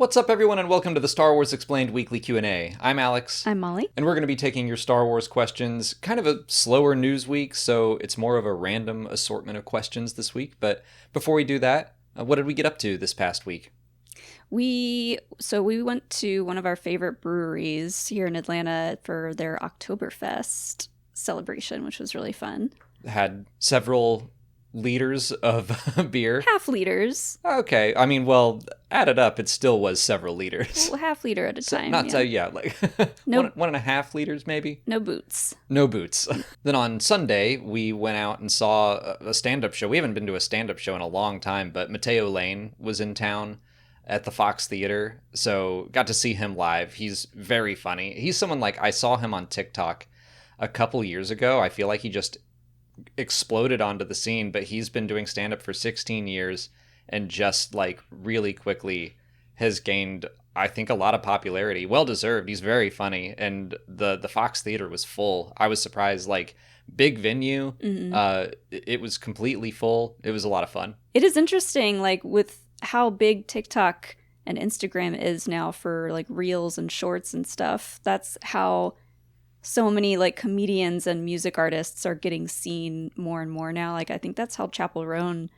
What's up, everyone, and welcome to the Star Wars Explained Weekly Q&A. I'm Alex. I'm Molly. And we're going to be taking your Star Wars questions. Kind of a slower news week, so it's more of a random assortment of questions this week. But before we do that, what did we get up to this past week? We went to one of our favorite breweries here in Atlanta for their Oktoberfest celebration, which was really fun. Had several liters of beer. Half liters. Okay. I mean, well, added up, it still was several liters. Well, half liter at a time. Like No, 1.5 liters, maybe? no boots. No boots. Then on Sunday, we went out and saw a stand-up show. We haven't been to a stand-up show in a long time, but Mateo Lane was in town at the Fox Theater, so got to see him live. He's very funny. He's someone like, I saw him on TikTok a couple years ago. I feel like he just exploded onto the scene, but he's been doing stand-up for 16 years and just like really quickly has gained, I think, a lot of popularity. Well deserved. He's very funny, and the Fox Theater was full. I was surprised. Like, big venue. It was completely full. It was a lot of fun. It is interesting, like, with how big TikTok and Instagram is now for like reels and shorts and stuff. That's how so many like comedians and music artists are getting seen more and more now. Like, I think that's how Chappell Roan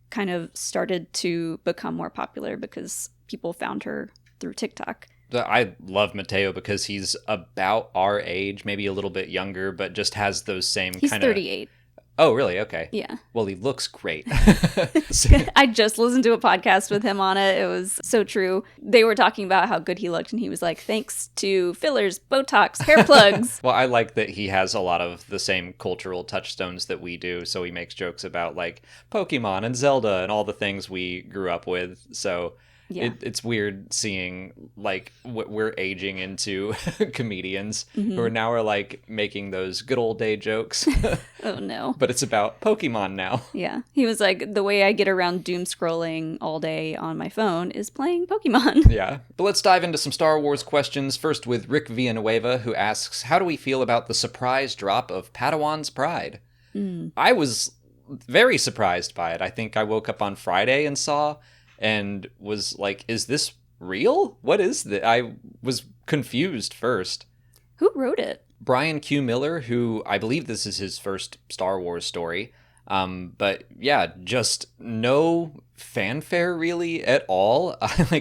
kind of started to become more popular, because people found her through TikTok. I love Mateo because he's about our age, maybe a little bit younger, but just has those same He's kind of... 38. Oh, really? Okay. Yeah. Well, he looks great. I just listened to a podcast with him on it. It was so true. They were talking about how good he looked, and he was like, thanks to fillers, Botox, hair plugs. Well, I like that he has a lot of the same cultural touchstones that we do. So he makes jokes about like Pokemon and Zelda and all the things we grew up with. So Yeah. it's weird seeing like what we're aging into comedians who are now like making those good old day jokes. Oh, no. But it's about Pokemon now. Yeah. He was like, the way I get around doom scrolling all day on my phone is playing Pokemon. Yeah. But let's dive into some Star Wars questions. First with Rick Villanueva, who asks, how do we feel about the surprise drop of Padawan's Pride? I was very surprised by it. I think I woke up on Friday and saw and was like, is this real? What is this? I was confused first. Who wrote it? Brian Q. Miller, who I believe this is his first Star Wars story. But yeah, just no fanfare really at all.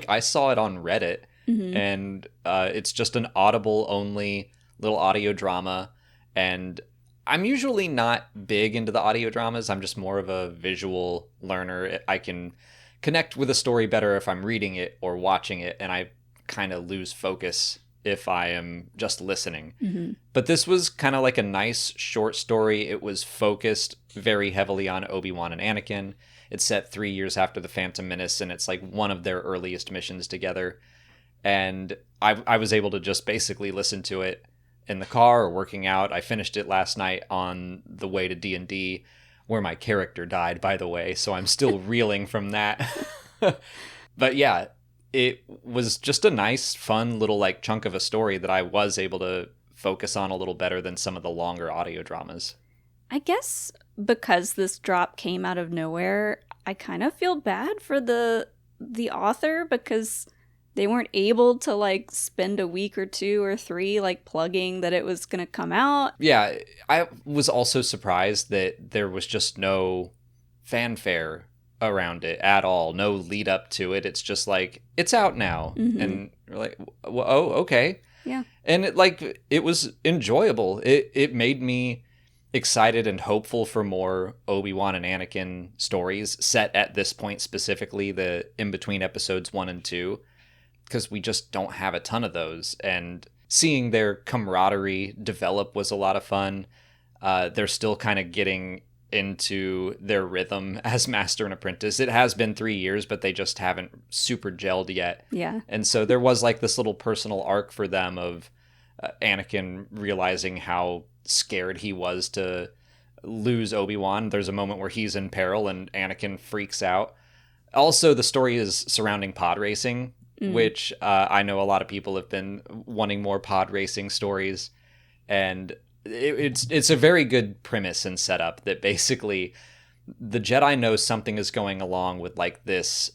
I saw it on Reddit, and it's just an Audible only little audio drama. And I'm usually not big into the audio dramas. I'm just more of a visual learner. I can connect with a story better if I'm reading it or watching it, and I kind of lose focus if I am just listening. But this was kind of like a nice short story. It was focused very heavily on Obi-Wan and Anakin. It's set 3 years after the Phantom Menace, and it's like one of their earliest missions together. And I was able to just basically listen to it in the car or working out. I finished it last night on the way to D&D, where my character died, by the way, so I'm still reeling from that. But yeah, it was just a nice, fun little like chunk of a story that I was able to focus on a little better than some of the longer audio dramas. I guess because this drop came out of nowhere, I kind of feel bad for the author, because they weren't able to like spend a week or 2 or 3 like plugging that it was going to come out. Yeah, I was also surprised that there was just no fanfare around it at all. No lead up to it. It's just like, it's out now. And we're like, oh, okay. Yeah. And it was enjoyable. It made me excited and hopeful for more Obi-Wan and Anakin stories set at this point, specifically the in between episodes 1 and 2. Because we just don't have a ton of those. And seeing their camaraderie develop was a lot of fun. They're still kind of getting into their rhythm as master and apprentice. It has been 3 years, but they just haven't super gelled yet. Yeah. And so there was like this little personal arc for them of Anakin realizing how scared he was to lose Obi-Wan. There's a moment where he's in peril and Anakin freaks out. Also, the story is surrounding pod racing, which I know a lot of people have been wanting more pod racing stories. And it's a very good premise and setup that basically the Jedi know something is going along with like this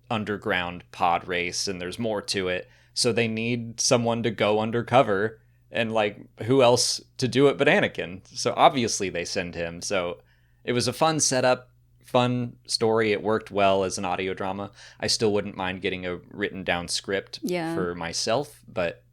underground pod race and there's more to it. So they need someone to go undercover, and like who else to do it but Anakin? So obviously they send him. So it was a fun setup, fun story. It worked well as an audio drama. I still wouldn't mind getting a written down script for myself, but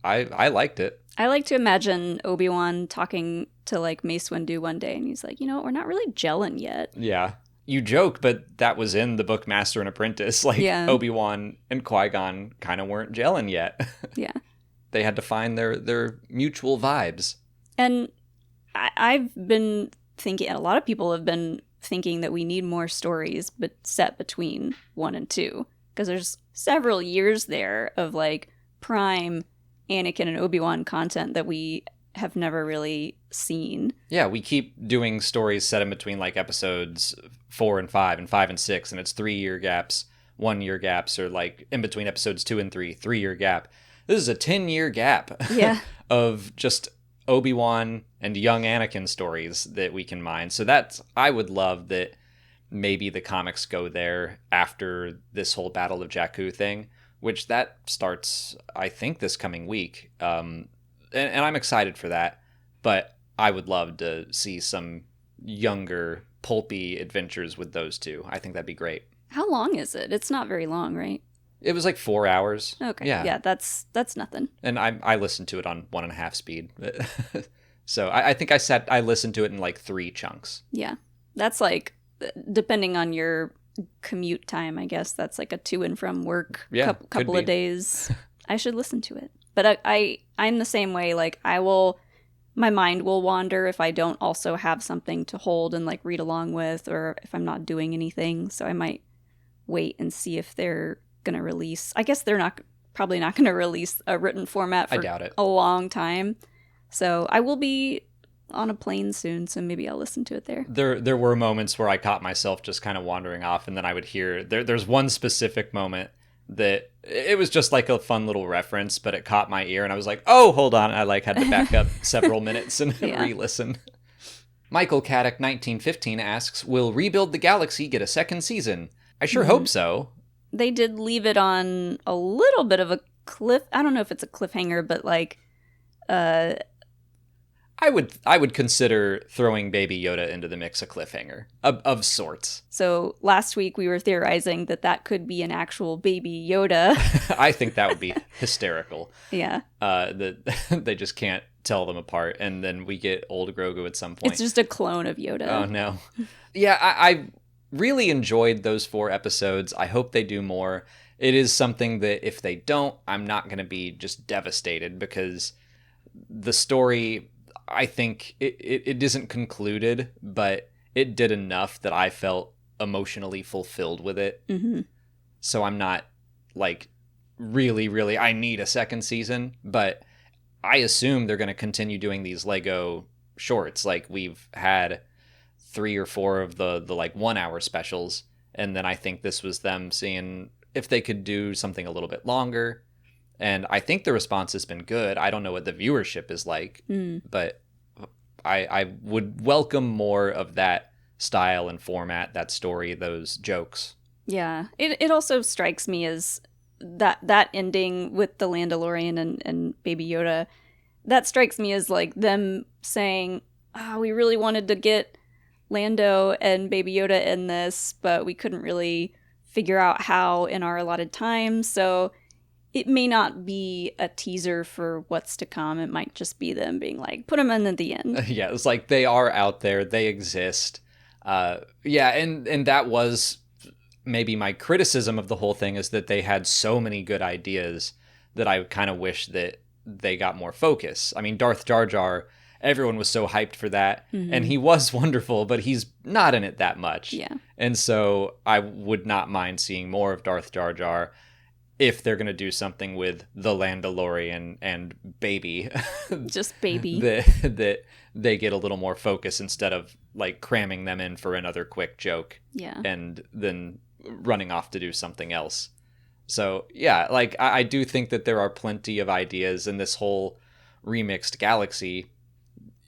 I liked it. I like to imagine Obi-Wan talking to like Mace Windu one day, and he's like, you know, we're not really gelling yet. Yeah. You joke, but that was in the book Master and Apprentice. Like, Obi-Wan and Qui-Gon kind of weren't gelling yet. Yeah. They had to find their mutual vibes. And I've been thinking, and a lot of people have been thinking that we need more stories but set between 1 and 2. Because there's several years there of like prime Anakin and Obi-Wan content that we have never really seen. Yeah, we keep doing stories set in between like episodes 4 and 5 and 5 and 6, and it's 3-year gaps, 1-year gaps, or like in between episodes 2 and 3, 3-year gap. This is a 10-year gap of just Obi-Wan and young Anakin stories that we can mine. So I would love that maybe the comics go there after this whole Battle of Jakku thing, which that starts, I think, this coming week. And I'm excited for that, but I would love to see some younger, pulpy adventures with those two. I think that'd be great. How long is it? It's not very long, right? It was like 4 hours. Okay. Yeah, that's nothing. And I listened to it on 1.5 speed. So I think I listened to it in like 3 chunks. Yeah. That's like, depending on your commute time, I guess, that's like a to and from work couple of days. I should listen to it. But I'm the same way. Like, my mind will wander if I don't also have something to hold and like read along with, or if I'm not doing anything. So I might wait and see if they're gonna release. I guess they're probably not gonna release a written format for I doubt it. A long time. So I will be on a plane soon, so maybe I'll listen to it there. There were moments where I caught myself just kind of wandering off, and then I would hear there's one specific moment that it was just like a fun little reference, but it caught my ear, and I was like, oh, hold on. I like had to back up several minutes and re-listen. Michael Caddick 1915 asks, will Rebuild the Galaxy get a second season? I sure hope so. They did leave it on a little bit of a cliff. I don't know if it's a cliffhanger, but like, I would consider throwing Baby Yoda into the mix a cliffhanger of sorts. So last week we were theorizing that could be an actual Baby Yoda. I think that would be hysterical. Yeah. That they just can't tell them apart, and then we get old Grogu at some point. It's just a clone of Yoda. Oh no. Yeah, I really enjoyed those 4 episodes. I hope they do more. It is something that if they don't, I'm not going to be just devastated, because the story, I think it isn't concluded, but it did enough that I felt emotionally fulfilled with it. Mm-hmm. So I'm not like really, I need a second season, but I assume they're going to continue doing these Lego shorts. Like, we've had 3 or 4 of the like 1 hour specials, and then I think this was them seeing if they could do something a little bit longer. And I think the response has been good. I don't know what the viewership is like, but I would welcome more of that style and format, that story, those jokes. Yeah. It also strikes me as that ending with the Landalorian and Baby Yoda, that strikes me as like them saying, we really wanted to get Lando and Baby Yoda in this, but we couldn't really figure out how in our allotted time. So it may not be a teaser for what's to come. It might just be them being like, put them in at the end. Yeah, it's like they are out there. They exist. Yeah, and that was maybe my criticism of the whole thing, is that they had so many good ideas that I kind of wish that they got more focus. I mean, Darth Jar Jar, everyone was so hyped for that, and he was wonderful, but he's not in it that much. Yeah. And so I would not mind seeing more of Darth Jar Jar if they're going to do something with the Landalorian and Baby. Just Baby. that they get a little more focus instead of like cramming them in for another quick joke. Yeah. And then running off to do something else. So yeah, like I do think that there are plenty of ideas in this whole remixed galaxy.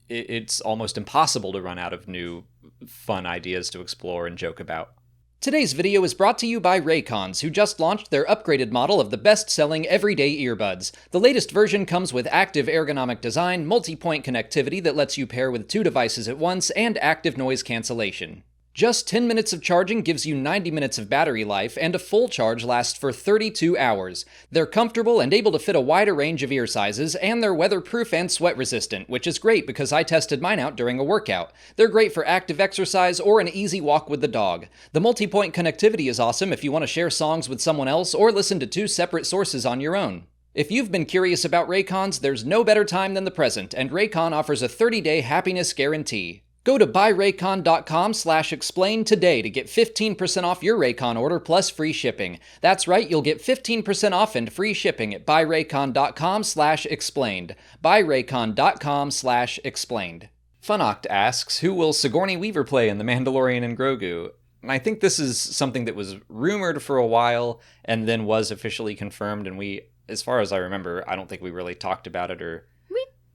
It's almost impossible to run out of new fun ideas to explore and joke about. Today's video is brought to you by Raycons, who just launched their upgraded model of the best-selling everyday earbuds. The latest version comes with active ergonomic design, multi-point connectivity that lets you pair with 2 devices at once, and active noise cancellation. Just 10 minutes of charging gives you 90 minutes of battery life, and a full charge lasts for 32 hours. They're comfortable and able to fit a wider range of ear sizes, and they're weatherproof and sweat resistant, which is great because I tested mine out during a workout. They're great for active exercise or an easy walk with the dog. The multi-point connectivity is awesome if you want to share songs with someone else or listen to 2 separate sources on your own. If you've been curious about Raycons, there's no better time than the present, and Raycon offers a 30-day happiness guarantee. Go to buyraycon.com/explain today to get 15% off your Raycon order plus free shipping. That's right, you'll get 15% off and free shipping at buyraycon.com/explained. buyraycon.com/explained. Funoct asks, who will Sigourney Weaver play in The Mandalorian and Grogu? And I think this is something that was rumored for a while and then was officially confirmed, and we, as far as I remember, I don't think we really talked about it or...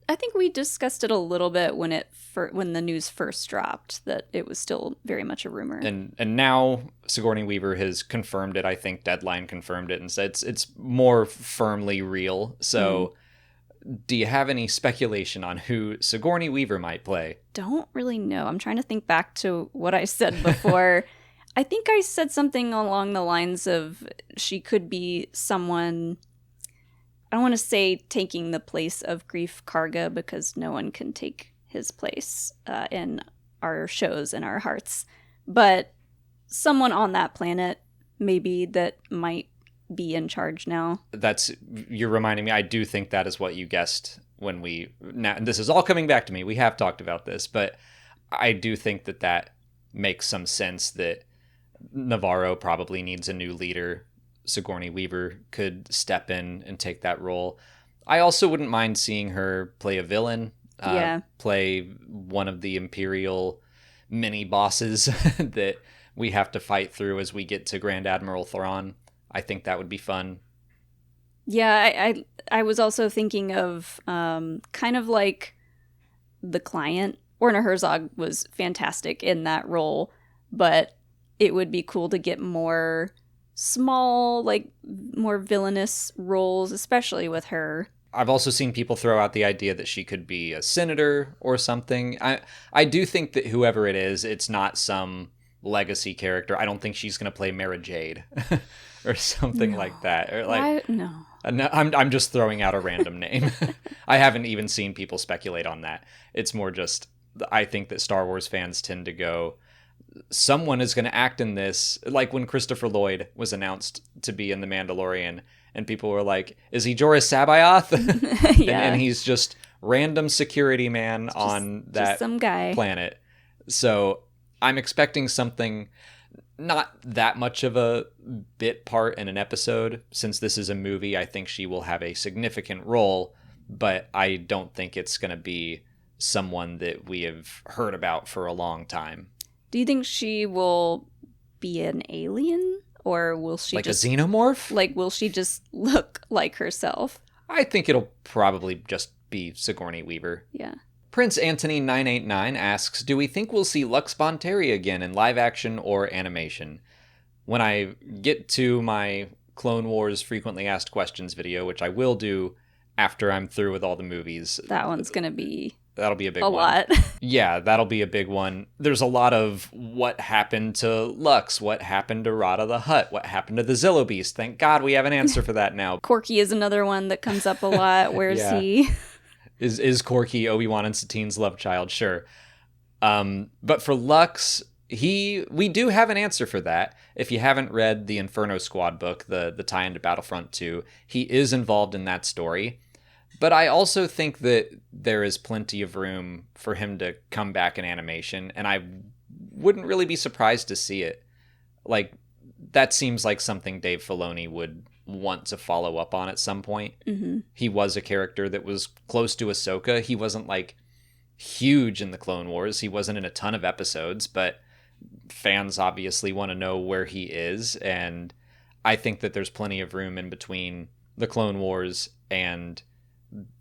I think we discussed it a little bit when the news first dropped, that it was still very much a rumor. And now Sigourney Weaver has confirmed it. I think Deadline confirmed it and said it's more firmly real. So do you have any speculation on who Sigourney Weaver might play? Don't really know. I'm trying to think back to what I said before. I think I said something along the lines of she could be someone... I don't want to say taking the place of Grief Karga, because no one can take his place in our shows and our hearts. But someone on that planet, maybe, that might be in charge now. You're reminding me, I do think that is what you guessed when now this is all coming back to me. We have talked about this, but I do think that makes some sense, that Navarro probably needs a new leader. Sigourney Weaver could step in and take that role. I also wouldn't mind seeing her play a villain, play one of the Imperial mini bosses that we have to fight through as we get to Grand Admiral Thrawn. I think that would be fun. Yeah, I was also thinking of kind of like The Client. Werner Herzog was fantastic in that role, but it would be cool to get more small, like more villainous roles, especially with her. I've also seen people throw out the idea that she could be a senator or something. I do think that whoever it is, it's not some legacy character. I don't think she's going to play Mara Jade or something like that. Or like, no. I'm just throwing out a random name. I haven't even seen people speculate on that. It's more just, I think that Star Wars fans tend to go, someone is going to act in this, like when Christopher Lloyd was announced to be in The Mandalorian, and people were like, is he Jorah Sabayoth? Yeah. and he's just random security man on that some guy. Planet. So I'm expecting something, not that much of a bit part in an episode. Since this is a movie, I think she will have a significant role, but I don't think it's going to be someone that we have heard about for a long time. Do you think she will be an alien, or will she like a xenomorph? Like, will she just look like herself? I think it'll probably just be Sigourney Weaver. Yeah. Prince Anthony 989 asks, do we think we'll see Lux Bonteri again in live action or animation? When I get to my Clone Wars frequently asked questions video, which I will do after I'm through with all the movies. That one's going to be... That'll be a big one. A lot. Yeah, that'll be a big one. There's a lot of what happened to Lux, what happened to Rada the Hutt, what happened to the Zillo Beast. Thank God we have an answer for that now. Corky is another one that comes up a lot. Where's he? Is Corky Obi-Wan and Satine's love child? Sure. But for Lux, we do have an answer for that. If you haven't read the Inferno Squad book, the tie-in to Battlefront 2, he is involved in that story. But I also think that there is plenty of room for him to come back in animation, and I wouldn't really be surprised to see it. Like, that seems like something Dave Filoni would want to follow up on at some point. Mm-hmm. He was a character that was close to Ahsoka. He wasn't, like, huge in the Clone Wars. He wasn't in a ton of episodes, but fans obviously want to know where he is, and I think that there's plenty of room in between the Clone Wars and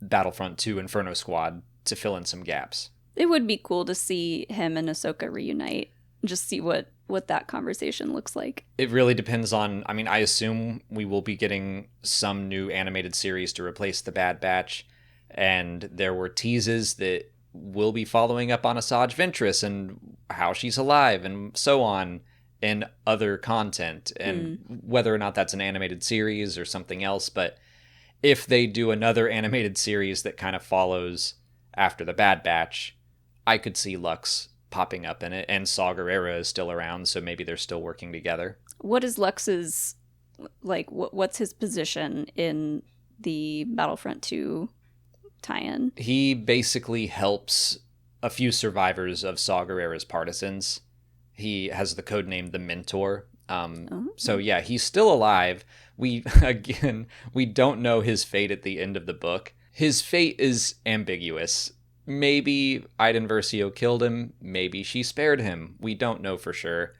Battlefront 2 Inferno Squad to fill in some gaps. It would be cool to see him and Ahsoka reunite. just see what that conversation looks like. It really depends on, I mean, I assume we will be getting some new animated series to replace The Bad Batch. And there were teases that we'll be following up on Asajj Ventress and how she's alive and so on in other content. And whether or not that's an animated series or something else. But if they do another animated series that kind of follows after The Bad Batch, I could see Lux popping up in it. And Saw Gerrera is still around, so maybe they're still working together. What is Lux's, like, what's his position in the Battlefront 2 tie-in? He basically helps a few survivors of Saw Gerrera's partisans. He has the code name The Mentor. So yeah, he's still alive. We don't know his fate at the end of the book. His fate is ambiguous. Maybe Iden Versio killed him. Maybe she spared him. We don't know for sure.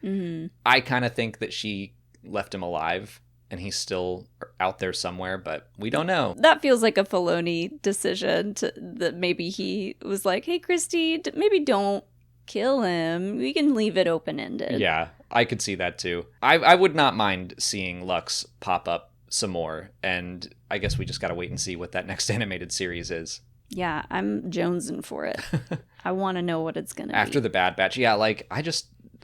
I kind of think that she left him alive and he's still out there somewhere, but we don't know. That feels like a Filoni decision that maybe he was like, hey, Christy, maybe don't kill him. We can leave it open-ended. Yeah, I could see that too. I would not mind seeing Lux pop up some more, and I guess we just gotta wait and see what that next animated series is. Yeah, I'm jonesing for it. I want to know what it's gonna be. After The Bad Batch, yeah, like,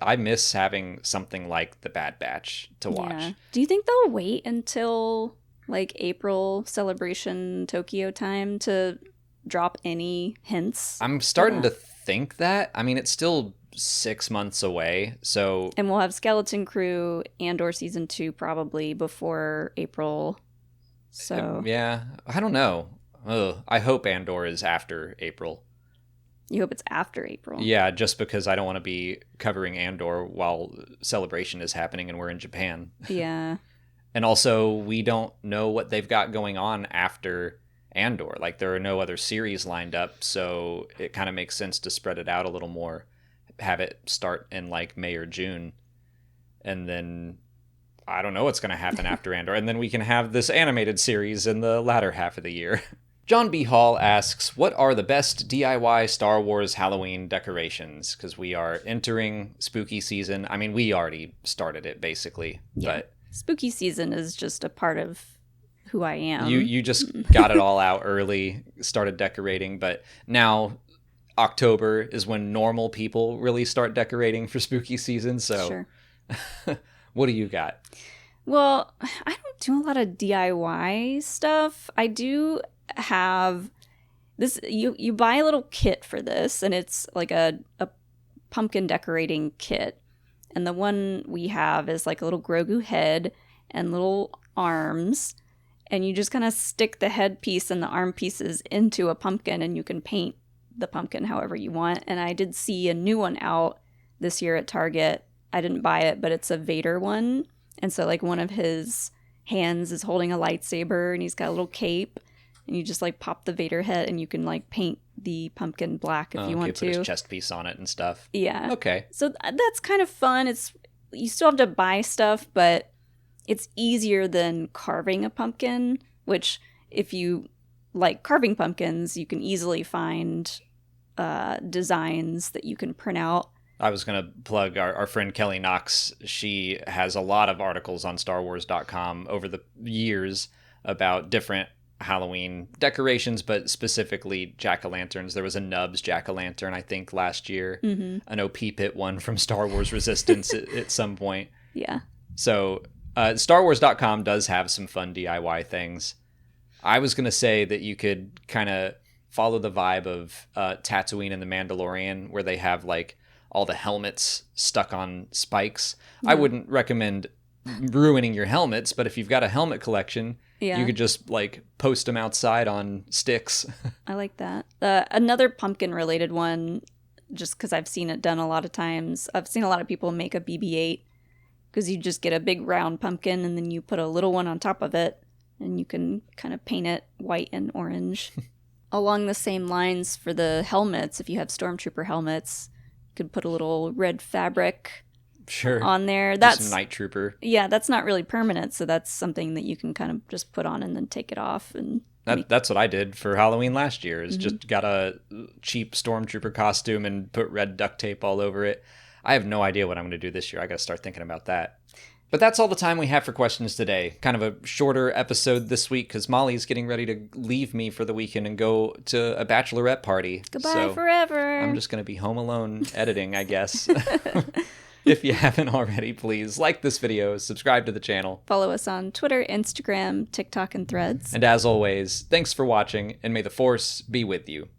I miss having something like The Bad Batch to watch. Yeah. Do you think they'll wait until, like, April Celebration Tokyo time to drop any hints? I'm starting to think that. I mean, it's still 6 months away, so... And we'll have Skeleton Crew and/or Season 2 probably before April, so... Yeah, I don't know. I hope Andor is after April. You hope it's after April? Yeah, just because I don't want to be covering Andor while Celebration is happening and we're in Japan. Yeah. And also, we don't know what they've got going on after Andor. Like, there are no other series lined up, so it kind of makes sense to spread it out a little more. Have it start in, like, May or June. And then, I don't know what's going to happen after Andor. And then we can have this animated series in the latter half of the year. John B. Hall asks, what are the best DIY Star Wars Halloween decorations? Because we are entering spooky season. I mean, we already started it, basically. Yeah. But spooky season is just a part of who I am. You just got it all out early, started decorating. But now October is when normal people really start decorating for spooky season. So Sure. What do you got? Well, I don't do a lot of DIY stuff. I do have this, you buy a little kit for this, and it's like a pumpkin decorating kit, and the one we have is like a little Grogu head and little arms, and you just kind of stick the headpiece and the arm pieces into a pumpkin, and you can paint the pumpkin however you want. And I did see a new one out this year at Target. I didn't buy it, but it's a Vader one, and so like one of his hands is holding a lightsaber, and he's got a little cape. And you just, like, pop the Vader head, and you can, like, paint the pumpkin black if you want to. Put his chest piece on it and stuff. Yeah. Okay. So that's kind of fun. You still have to buy stuff, but it's easier than carving a pumpkin, which if you like carving pumpkins, you can easily find designs that you can print out. I was going to plug our friend Kelly Knox. She has a lot of articles on StarWars.com over the years about different Halloween decorations, but specifically jack-o'-lanterns. There was a Nubs jack-o'-lantern, I think, last year. Mm-hmm. An OP Pit one from Star Wars Resistance at some point. Yeah. So StarWars.com does have some fun DIY things. I was going to say that you could kind of follow the vibe of Tatooine and the Mandalorian, where they have like all the helmets stuck on spikes. Yeah. I wouldn't recommend ruining your helmets, but if you've got a helmet collection, you could just like post them outside on sticks. I like that. Another pumpkin related one, just because I've seen it done a lot of times. I've seen a lot of people make a BB-8, because you just get a big round pumpkin and then you put a little one on top of it, and you can kind of paint it white and orange. Along the same lines for the helmets, if you have Stormtrooper helmets, you could put a little red fabric on there. That's some Night Trooper. Yeah, that's not really permanent, so that's something that you can kind of just put on and then take it off. And that's what I did for Halloween last year, is just got a cheap Stormtrooper costume and put red duct tape all over it. I have no idea what I'm going to do this year. I got to start thinking about that. But that's all the time we have for questions today. Kind of a shorter episode this week because Molly's getting ready to leave me for the weekend and go to a bachelorette party. Goodbye forever. I'm just going to be home alone editing, I guess. If you haven't already, please like this video, subscribe to the channel. Follow us on Twitter, Instagram, TikTok, and Threads. And as always, thanks for watching, and may the Force be with you.